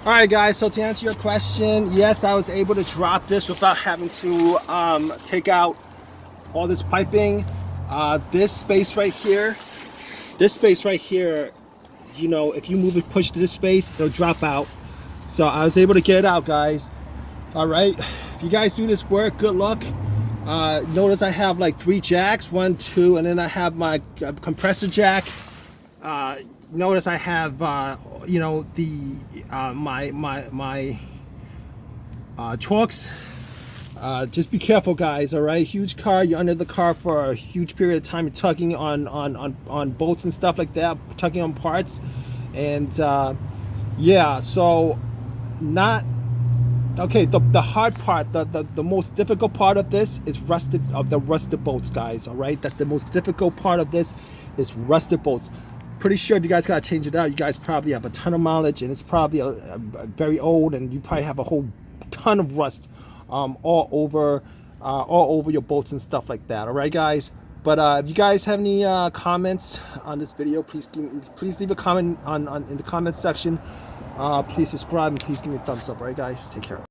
All right, guys, so to answer your question, yes, I was able to drop this without having to take out all this piping. This space right here, you know, if you move it, push to this space, it'll drop out. So I was able to get it out, guys. All right, if you guys do this work, good luck. Notice I have like 3 jacks, 1, 2, and then I have my compressor jack. Notice I have you know, the my trucks. Just be careful, guys. All right, huge car, you're under the car for a huge period of time. You're tugging on bolts and stuff like that, tugging on parts, and yeah, so not okay. The hard part, the most difficult part of this is the rusted bolts, guys. All right, that's the most difficult part of this, is rusted bolts. Pretty sure if you guys gotta change it out, you guys probably have a ton of mileage, and it's probably a very old, and you probably have a whole ton of rust all over your bolts and stuff like that. All right, guys. But if you guys have any comments on this video, please leave a comment in the comment section. Please subscribe, and please give me a thumbs up. All right, guys, take care.